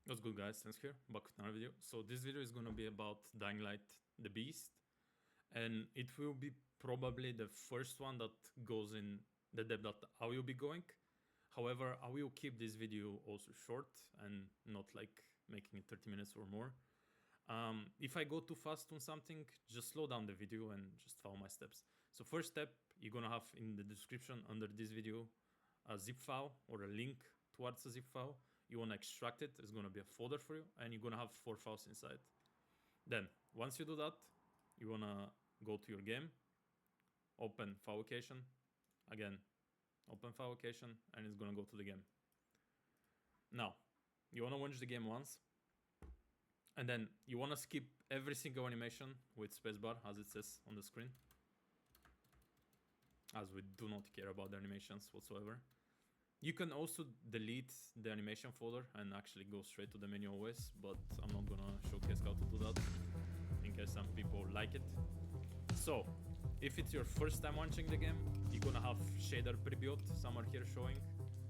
What's good, guys? Thanks here, back with another video. So this video is gonna be about Dying Light the Beast, and it will be probably the first one that goes in the depth that I will be going. However, I will keep this video also short and not like making it 30 minutes or more. If I go too fast on something, just slow down the video and just follow my steps. So first step, you're gonna have in the description under this video a zip file or a link towards a zip file. You want to extract it. It's going to be a folder for you, and you're going to have 4 files inside. Then once you do that, you want to go to your game, open file location, again open file location, and it's going to go to the game. Now you want to launch the game once, and then you want to skip every single animation with spacebar as it says on the screen, as we do not care about the animations whatsoever. You can also delete the animation folder and actually go straight to the menu always, but I'm not gonna showcase how to do that in case some people like it. So, if it's your first time launching the game, you're gonna have shader pre-built somewhere here showing.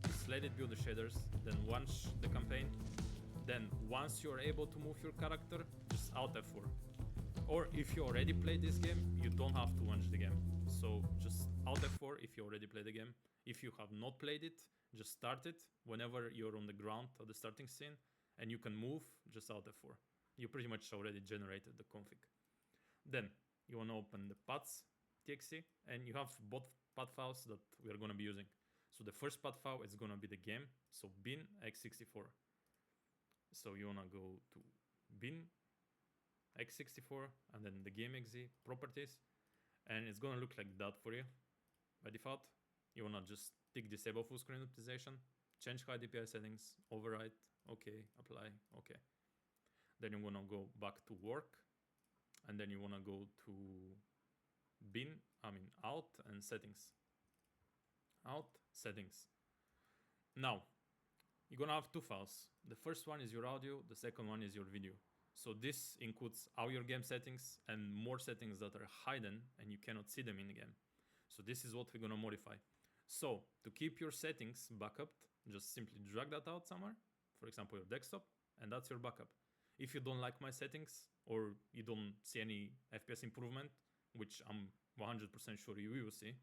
Just let it build the shaders, then launch the campaign. Then once you're able to move your character, just Alt F4. Or if you already played this game, you don't have to launch the game. So just Alt F4 if you already played the game. If you have not played it, just start it whenever you're on the ground at the starting scene and you can move, just Alt F4. You pretty much already generated the config. Then you want to open the paths.txt and you have both path files that we are going to be using. So the first path file is going to be the game, so bin x64. So you want to go to bin x64 and then the game exe properties, and it's gonna look like that for you by default. You wanna just tick disable full screen optimization, change high DPI settings, override, okay, apply, okay. Then you wanna go back to work, and then you wanna go to out and settings. Out, settings. Now you're gonna have 2 files. The first one is your audio, the second one is your video. So this includes all your game settings and more settings that are hidden and you cannot see them in the game. So this is what we're gonna modify. So to keep your settings backup, just simply drag that out somewhere, for example your desktop, and that's your backup. If you don't like my settings or you don't see any FPS improvement, which I'm 100% sure you will see,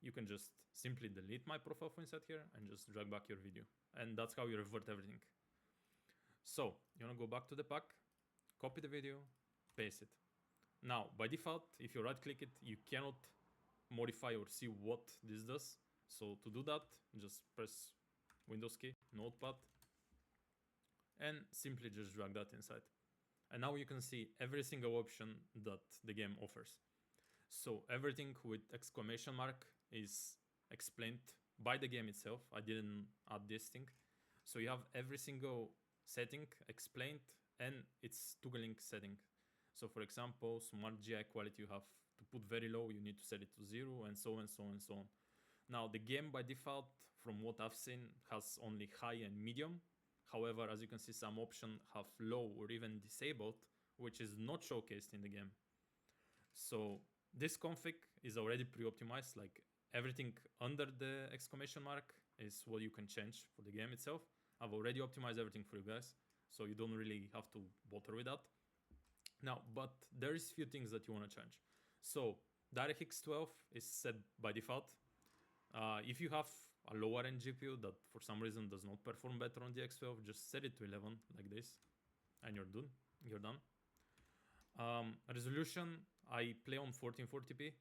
you can just simply delete my profile from inside here and just drag back your video. And that's how you revert everything. So you wanna go back to the pack, copy the video, paste it. Now, by default, if you right click it, you cannot modify or see what this does. So to do that, just press Windows key, Notepad, and simply just drag that inside. And now you can see every single option that the game offers. So everything with exclamation mark is explained by the game itself. I didn't add this thing. So you have every single setting explained, and it's toggling setting. So for example, smart GI quality you have to put very low, you need to set it to 0, and so on and so on and so on. Now the game by default, from what I've seen, has only high and medium. However, as you can see, some options have low or even disabled, which is not showcased in the game. So this config is already pre-optimized, like everything under the exclamation mark is what you can change for the game itself. I've already optimized everything for you guys, so you don't really have to bother with that. Now, but there is few things that you want to change. So DirectX 12 is set by default. If you have a lower end GPU that for some reason does not perform better on the X12, just set it to 11 like this, and you're done. You're done. Resolution, I play on 1440p,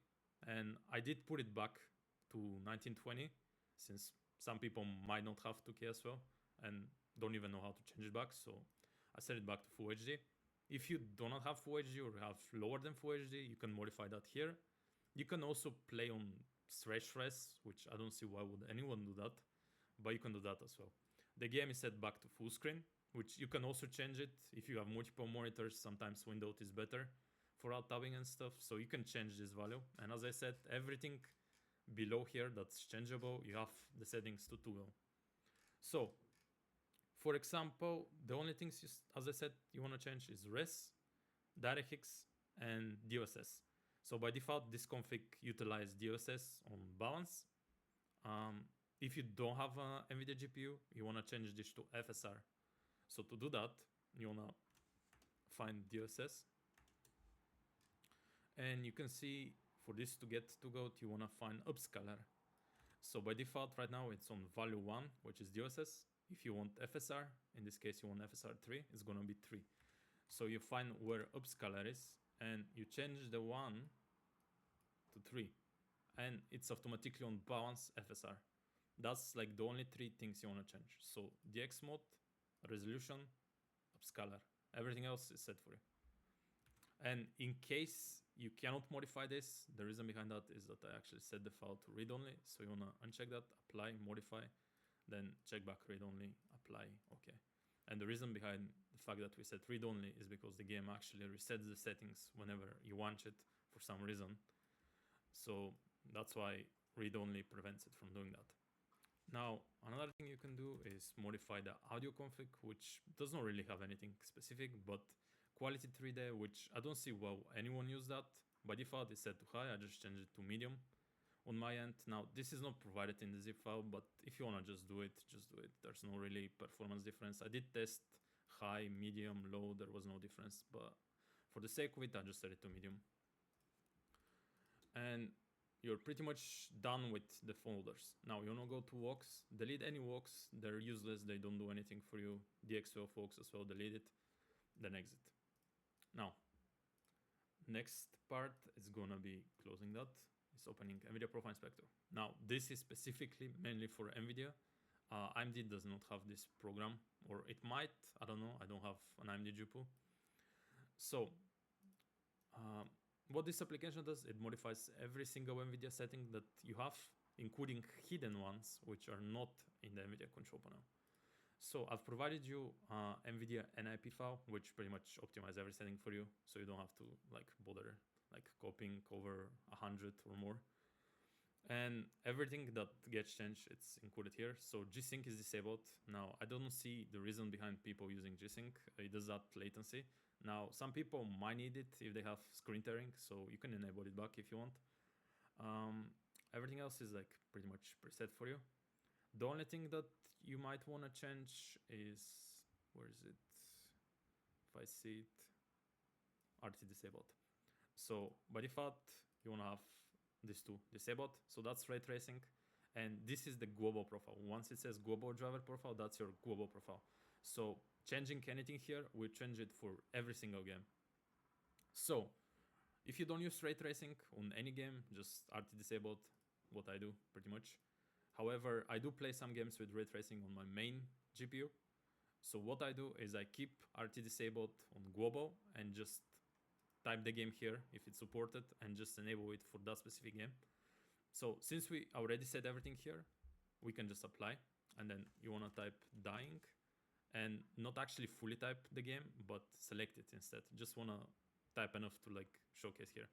and I did put it back to 1920, since some people might not have 2K as well and don't even know how to change it back, so I set it back to Full HD. If you do not have Full HD or have lower than Full HD, you can modify that here. You can also play on stretch res, which I don't see why would anyone do that, but you can do that as well. The game is set back to full screen, which you can also change it if you have multiple monitors. Sometimes windowed is better for alt tabbing and stuff, so you can change this value. And as I said, everything below here that's changeable, you have the settings to toggle. So for example, the only things, as I said, you want to change is res, DirectX, and DLSS. So by default, this config utilizes DLSS on balance. If you don't have an Nvidia GPU, you want to change this to FSR. So to do that, you wanna find DSS, and you can see for this to get to goat, you wanna find upscaler. So by default right now it's on value 1, which is DSS. If you want FSR, in this case you want FSR 3, it's gonna be 3. So you find where upscaler is and you change the 1 to 3, and it's automatically on balance FSR. That's like the only 3 things you want to change. So DX mode, resolution, upscaler. Everything else is set for you. And in case you cannot modify this, the reason behind that is that I actually set the file to read only. So you want to uncheck that, apply, modify, then check back read only, apply, okay. And the reason behind the fact that we set read only is because the game actually resets the settings whenever you want it for some reason. So that's why read only prevents it from doing that. Now, another thing you can do is modify the audio config, which does not really have anything specific, but quality 3D, which I don't see why anyone use that. By default, it's set to high. I just changed it to medium on my end. Now, this is not provided in the zip file, but if you want to just do it, just do it. There's no really performance difference. I did test high, medium, low. There was no difference, but for the sake of it, I just set it to medium. And you're pretty much done with the folders. Now you wanna go to walks, delete any walks, they're useless, they don't do anything for you. DX12 walks as well, delete it, then exit. Now, next part is gonna be closing that. It's opening Nvidia Profile Inspector. Now, this is specifically mainly for Nvidia. AMD does not have this program, or it might, I don't know, I don't have an AMD GPU. So, what this application does, it modifies every single Nvidia setting that you have, including hidden ones, which are not in the Nvidia control panel. So I've provided you Nvidia NIP file, which pretty much optimizes every setting for you. So you don't have to like bother like copying over 100 or more. And everything that gets changed, it's included here. So G-Sync is disabled. Now, I don't see the reason behind people using G-Sync. It does that latency. Now, some people might need it if they have screen tearing, so you can enable it back if you want. Everything else is like pretty much preset for you. The only thing that you might want to change is, where is it? If I see it, RT disabled. So by default, you want to have these two disabled. So that's ray tracing. And this is the global profile. Once it says global driver profile, that's your global profile. So changing anything here, we change it for every single game. So if you don't use ray tracing on any game, just RT disabled, what I do pretty much. However, I do play some games with ray tracing on my main GPU. So what I do is I keep RT disabled on global and just type the game here if it's supported and just enable it for that specific game. So since we already set everything here, we can just apply, and then you want to type dying and not actually fully type the game, but select it instead. Just want to type enough to like showcase here.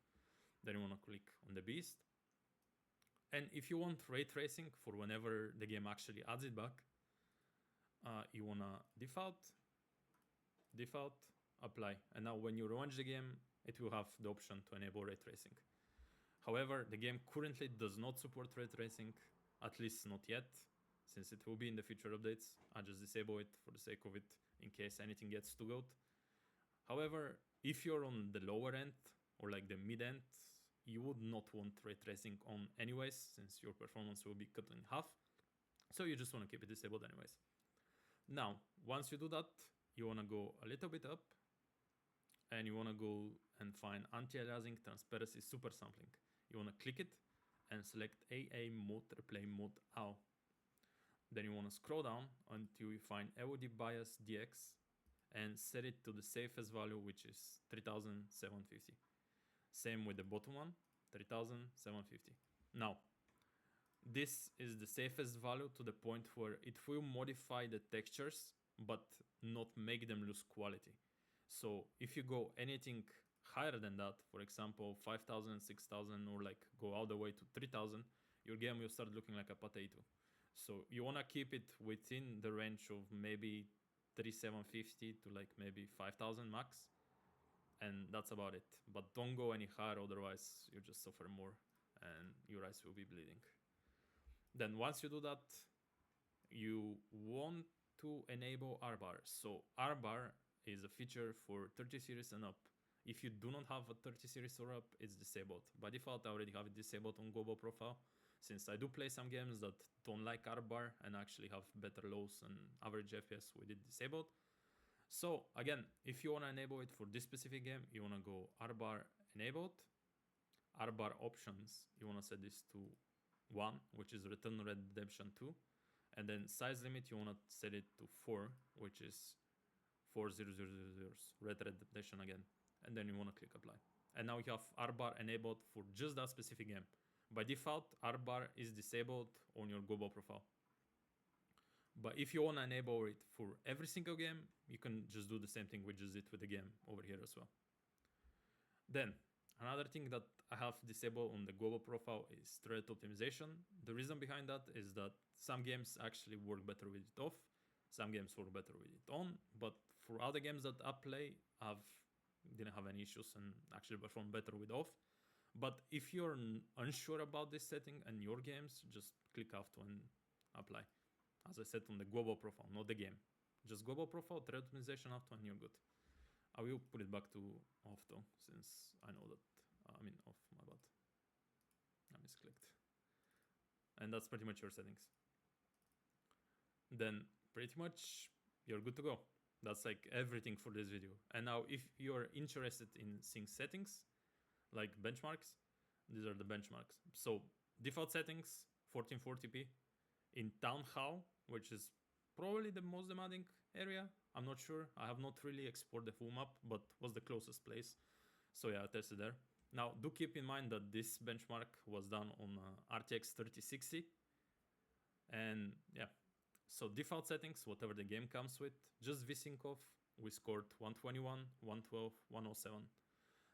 Then you want to click on the beast. And if you want ray tracing for whenever the game actually adds it back, you want to default, apply. And now when you launch the game, it will have the option to enable ray tracing. However, the game currently does not support ray tracing, at least not yet, since it will be in the future updates. I just disable it for the sake of it in case anything gets too good. However, if you're on the lower end or like the mid end, you would not want ray tracing on anyways, since your performance will be cut in half. So you just want to keep it disabled anyways. Now, once you do that, you want to go a little bit up and you want to go and find anti-aliasing, transparency, super sampling. You want to click it and select AA mode, replay mode AO. Then you want to scroll down until you find LOD bias DX and set it to the safest value, which is 3750. Same with the bottom one, 3750. Now, this is the safest value to the point where it will modify the textures, but not make them lose quality. So if you go anything higher than that, for example, 5000, 6000, or like go all the way to 3000, your game will start looking like a potato. So you want to keep it within the range of maybe 3750 to like maybe 5000 max. And that's about it. But don't go any higher, otherwise you just suffer more and your eyes will be bleeding. Then once you do that, you won't to enable R-bar. So R-bar is a feature for 30 series and up. If you do not have a 30 series or up, it's disabled. By default, I already have it disabled on global profile, since I do play some games that don't like R-bar and actually have better lows and average FPS with it disabled. So again, if you want to enable it for this specific game, you want to go R-bar enabled, R-bar options, you want to set this to 1, which is Return Red Redemption 2, and then size limit, you want to set it to 4, which is 4000 Red Redemption again, and then you want to click apply. And now you have R-bar enabled for just that specific game. By default, R-bar is disabled on your global profile. But if you want to enable it for every single game, you can just do the same thing we just did with the game over here as well. Then, another thing that I have disabled on the global profile is thread optimization. The reason behind that is that some games actually work better with it off, some games work better with it on, but for other games that I play, didn't have any issues and actually perform better with off. But if you're unsure about this setting and your games, just click auto and apply. As I said, on the global profile, not the game. Just global profile, thread optimization auto, and you're good. I will put it back to off though, since I know that, off, my bad. I misclicked. And that's pretty much your settings. Then pretty much you're good to go. That's like everything for this video. And now if you're interested in seeing settings, like benchmarks, these are the benchmarks. So default settings, 1440p. In Town Hall, which is probably the most demanding area, I'm not sure. I have not really explored the full map, but was the closest place. So yeah, I tested there. Now, do keep in mind that this benchmark was done on RTX 3060. And yeah, so default settings, whatever the game comes with, just VSync off. We scored 121, 112, 107.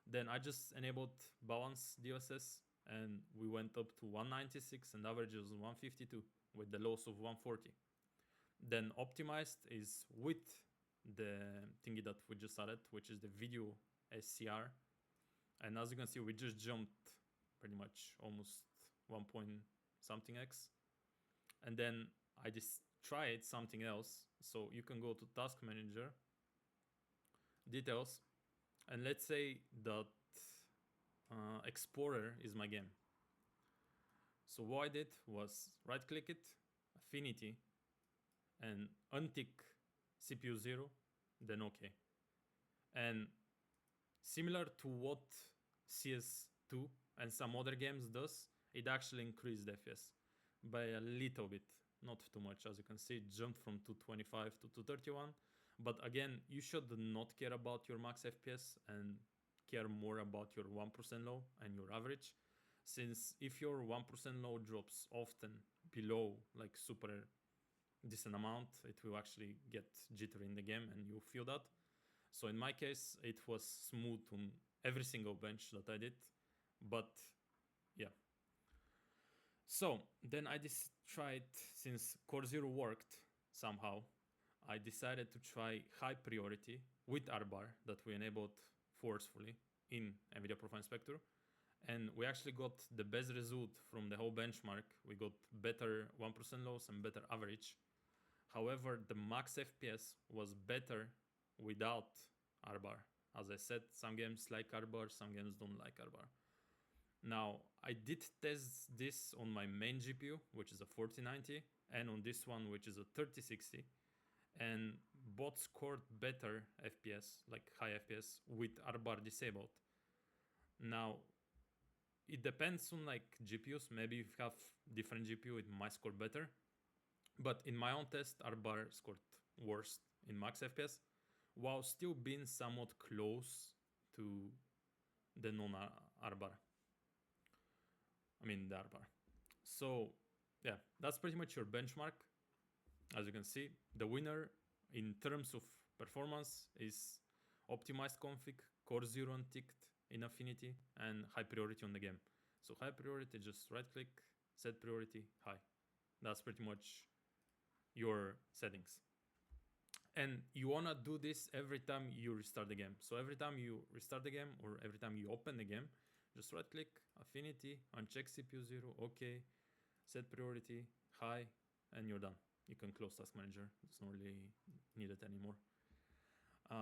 Then I just enabled balance DLSS and we went up to 196 and average was 152 with the loss of 140. Then optimized is with the thingy that we just added, which is the video SCR. And as you can see, we just jumped pretty much almost 1 point something X. And then I just tried something else. So you can go to Task Manager, Details, and let's say that Explorer is my game. So what I did was right click it, Affinity, and untick CPU 0, then OK. And similar to what CS2 and some other games does, it actually increased FPS by a little bit, not too much. As you can see, it jumped from 225 to 231. But again, you should not care about your max FPS and care more about your 1% low and your average. Since if your 1% low drops often below like super decent amount, it will actually get jittery in the game and you feel that. So in my case, it was smooth on every single bench that I did, but yeah. So then I just tried, since Core 0 worked somehow, I decided to try high priority with R-bar that we enabled forcefully in Nvidia Profile Inspector. And we actually got the best result from the whole benchmark. We got better 1% loss and better average. However, the max FPS was better without R-bar. As I said, some games like R-bar, some games don't like R-bar. Now, I did test this on my main GPU, which is a 4090, and on this one, which is a 3060. And both scored better FPS, like high FPS, with R-bar disabled. Now, it depends on like GPUs. Maybe if you have different GPU, it might score better. But in my own test, R-bar scored worse in max FPS, while still being somewhat close to the non-R-bar. The R-bar. So yeah, that's pretty much your benchmark. As you can see, the winner in terms of performance is optimized config, Core 0 unticked in Affinity, and high priority on the game. So high priority, just right click, set priority, high. That's pretty much your settings. And you wanna do this every time you restart the game. So every time you restart the game or every time you open the game, just right click, Affinity, uncheck CPU 0, OK, set priority, high, and you're done. you can close Task Manager. It's not really needed anymore.